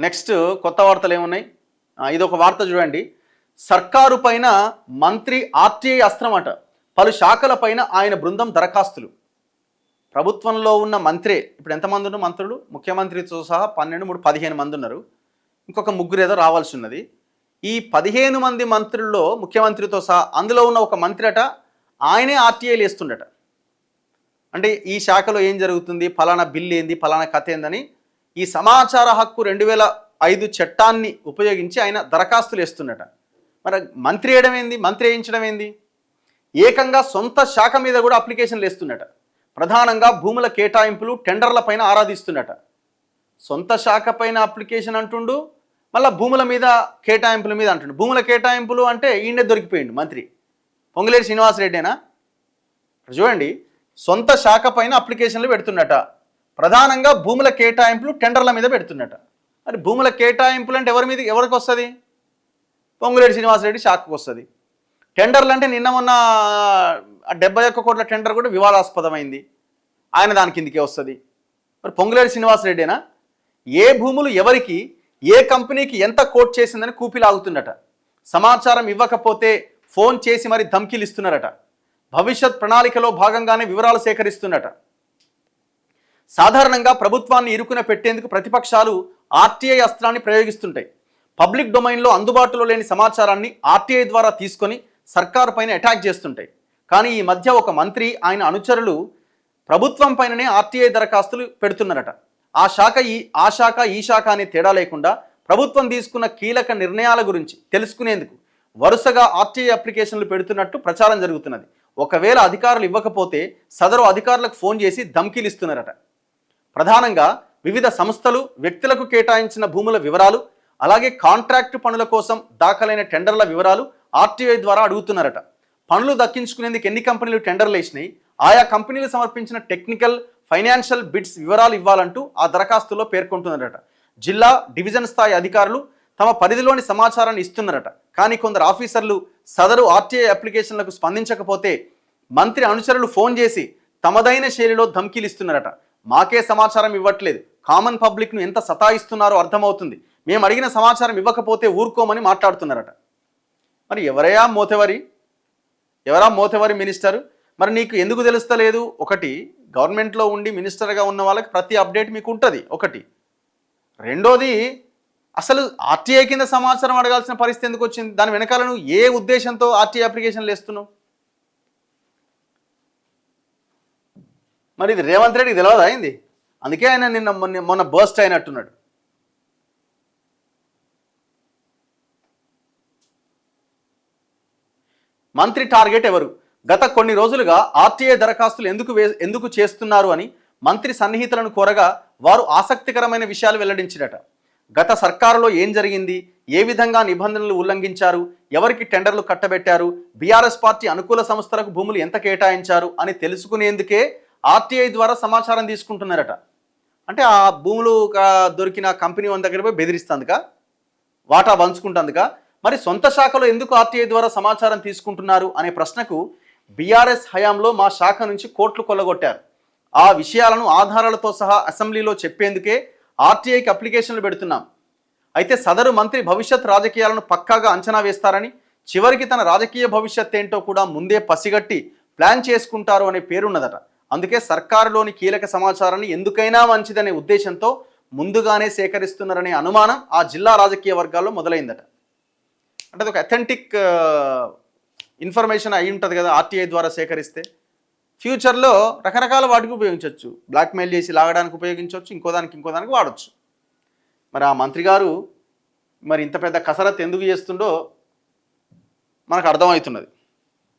Next కొత్త వార్తలు ఏమున్నాయి? ఇది ఒక వార్త చూడండి. సర్కారు పైన మంత్రి ఆర్టీఐ అస్త్రం అట. పలు శాఖల పైన ఆయన బృందం దరఖాస్తులు. ప్రభుత్వంలో ఉన్న మంత్రే ఇప్పుడు ఎంతమంది ఉన్నారు మంత్రులు? ముఖ్యమంత్రితో సహా 15 మంది ఉన్నారు. ఇంకొక ముగ్గురు ఏదో రావాల్సి ఉన్నది. ఈ 15 మంది మంత్రుల్లో ముఖ్యమంత్రితో సహా అందులో ఉన్న ఒక మంత్రి అట ఆయనే ఆర్టీఐలు వేస్తుండట. అంటే ఈ శాఖలో ఏం జరుగుతుంది, ఫలానా బిల్లు ఏంది, ఫలానా కథ ఏందని ఈ సమాచార హక్కు 2005 చట్టాన్ని ఉపయోగించి ఆయన దరఖాస్తులు వేస్తున్నట. మరి మంత్రి వేయడం ఏంది, మంత్రి వేయించడం ఏంది? ఏకంగా సొంత శాఖ మీద కూడా అప్లికేషన్లు వేస్తున్నట. ప్రధానంగా భూముల కేటాయింపులు టెండర్ల పైన ఆరాధిస్తున్నట. సొంత శాఖ పైన అప్లికేషన్ అంటుండు, మళ్ళీ భూముల మీద కేటాయింపుల మీద అంటుండు. భూముల కేటాయింపులు అంటే ఈయనే దొరికిపోయిండు మంత్రి పొంగులేటి శ్రీనివాసరెడ్డేనా? చూడండి, సొంత శాఖ పైన అప్లికేషన్లు పెడుతున్నట. ప్రధానంగా భూముల కేటాయింపులు టెండర్ల మీద పెడుతున్నట. మరి భూముల కేటాయింపులు అంటే ఎవరికి వస్తుంది? పొంగులేటి శ్రీనివాసరెడ్డి శాఖకు వస్తుంది. టెండర్లు అంటే నిన్న మొన్న 71 కోట్ల టెండర్ కూడా వివాదాస్పదమైంది, ఆయన దాని కిందికే వస్తుంది. మరి పొంగులేటి శ్రీనివాసరెడ్డేనా? ఏ భూములు ఎవరికి, ఏ కంపెనీకి ఎంత కోట్ చేసిందని కూపిలాగుతున్నట. సమాచారం ఇవ్వకపోతే ఫోన్ చేసి మరి ధమ్కీలు ఇస్తున్నారట. భవిష్యత్ ప్రణాళికలో భాగంగానే వివరాలు సేకరిస్తున్నట. సాధారణంగా ప్రభుత్వాన్ని ఇరుకున పెట్టేందుకు ప్రతిపక్షాలు ఆర్టీఐ అస్త్రాన్ని ప్రయోగిస్తుంటాయి. పబ్లిక్ డొమైన్లో అందుబాటులో లేని సమాచారాన్ని ఆర్టీఐ ద్వారా తీసుకొని సర్కారు పైన అటాక్ చేస్తుంటాయి. కానీ ఈ మధ్య ఒక మంత్రి ఆయన అనుచరులు ప్రభుత్వం పైననే ఆర్టీఐ దరఖాస్తులు పెడుతున్నారట. ఆ శాఖ ఈ శాఖ అనే తేడా లేకుండా ప్రభుత్వం తీసుకున్న కీలక నిర్ణయాల గురించి తెలుసుకునేందుకు వరుసగా ఆర్టీఐ అప్లికేషన్లు పెడుతున్నట్టు ప్రచారం జరుగుతున్నది. ఒకవేళ అధికారులు ఇవ్వకపోతే సదరు అధికారులకు ఫోన్ చేసి ధమ్కీలు ఇస్తున్నారట. ప్రధానంగా వివిధ సంస్థలు, వ్యక్తులకు కేటాయించిన భూముల వివరాలు, అలాగే కాంట్రాక్టు పనుల కోసం దాఖలైన టెండర్ల వివరాలు ఆర్టీఐ ద్వారా అడుగుతున్నారట. పనులు దక్కించుకునేందుకు ఎన్ని కంపెనీలు టెండర్లు వేసినాయి, ఆయా కంపెనీలు సమర్పించిన టెక్నికల్, ఫైనాన్షియల్ బిడ్స్ వివరాలు ఇవ్వాలంటూ ఆ దరఖాస్తులో పేర్కొంటున్నారట. జిల్లా, డివిజన్ స్థాయి అధికారులు తమ పరిధిలోని సమాచారాన్ని ఇస్తున్నారట. కానీ కొందరు ఆఫీసర్లు సదరు ఆర్టీఐ అప్లికేషన్లకు స్పందించకపోతే మంత్రి అనుచరులు ఫోన్ చేసి తమదైన శైలిలో ధమ్కీలు ఇస్తున్నారట. మాకే సమాచారం ఇవ్వట్లేదు, కామన్ పబ్లిక్ను ఎంత సతాయిస్తున్నారో అర్థమవుతుంది, మేము అడిగిన సమాచారం ఇవ్వకపోతే ఊరుకోమని మాట్లాడుతున్నారట. మరి ఎవరా మోతెవరి మినిస్టర్? మరి నీకు ఎందుకు తెలుస్తలేదు? ఒకటి, గవర్నమెంట్లో ఉండి మినిస్టర్గా ఉన్న వాళ్ళకి ప్రతి అప్డేట్ మీకు ఉంటుంది ఒకటి. రెండోది, అసలు ఆర్టీఐ కింద సమాచారం అడగాల్సిన పరిస్థితి ఎందుకు వచ్చింది? దాని వెనకాల నువ్వు ఏ ఉద్దేశంతో ఆర్టీఐ అప్లికేషన్లు వేస్తున్నావు? మరి ఇది రేవంత్ రెడ్డికి తెలియదా అయింది? అందుకే ఆయన మొన్న బర్స్ట్ అయినట్టున్నాడు. మంత్రి టార్గెట్ ఎవరు? గత కొన్ని రోజులుగా ఆర్టీఐ దరఖాస్తులు ఎందుకు చేస్తున్నారు అని మంత్రి సన్నిహితులను కోరగా వారు ఆసక్తికరమైన విషయాలు వెల్లడించినట. గత సర్కారులో ఏం జరిగింది, ఏ విధంగా నిబంధనలు ఉల్లంఘించారు, ఎవరికి టెండర్లు కట్టబెట్టారు, బీఆర్ఎస్ పార్టీ అనుకూల సంస్థలకు భూములు ఎంత కేటాయించారు అని తెలుసుకునేందుకే ఆర్టీఐ ద్వారా సమాచారం తీసుకుంటున్నారట. అంటే ఆ భూములు దొరికిన కంపెనీ వాళ్ళ దగ్గర పోయి బెదిరిస్తుందిగా, వాటా పంచుకుంటుందిగా. మరి సొంత శాఖలో ఎందుకు ఆర్టీఐ ద్వారా సమాచారం తీసుకుంటున్నారు అనే ప్రశ్నకు బీఆర్ఎస్ హయాంలో మా శాఖ నుంచి కోట్లు కొల్లగొట్టారు, ఆ విషయాలను ఆధారాలతో సహా అసెంబ్లీలో చెప్పేందుకే ఆర్టీఐకి అప్లికేషన్లు పెడుతున్నాం. అయితే సదరు మంత్రి భవిష్యత్ రాజకీయాలను పక్కాగా అంచనా వేస్తారని, చివరికి తన రాజకీయ భవిష్యత్ ఏంటో కూడా ముందే పసిగట్టి ప్లాన్ చేసుకుంటారు అనే పేరున్నదట. అందుకే సర్కారులోని కీలక సమాచారాన్ని ఎందుకైనా మంచిదనే ఉద్దేశంతో ముందుగానే సేకరిస్తున్నారనే అనుమానం ఆ జిల్లా రాజకీయ వర్గాల్లో మొదలైందట. అంటే ఒక అథెంటిక్ ఇన్ఫర్మేషన్ అయి ఉంటుంది కదా ఆర్టీఐ ద్వారా సేకరిస్తే. ఫ్యూచర్లో రకరకాల వాటికి ఉపయోగించవచ్చు, బ్లాక్మెయిల్ చేసి లాగడానికి ఉపయోగించవచ్చు, ఇంకోదానికి వాడచ్చు. మరి ఆ మంత్రి గారు మరి ఇంత పెద్ద కసరత్తు ఎందుకు చేస్తుండో మనకు అర్థమవుతున్నది.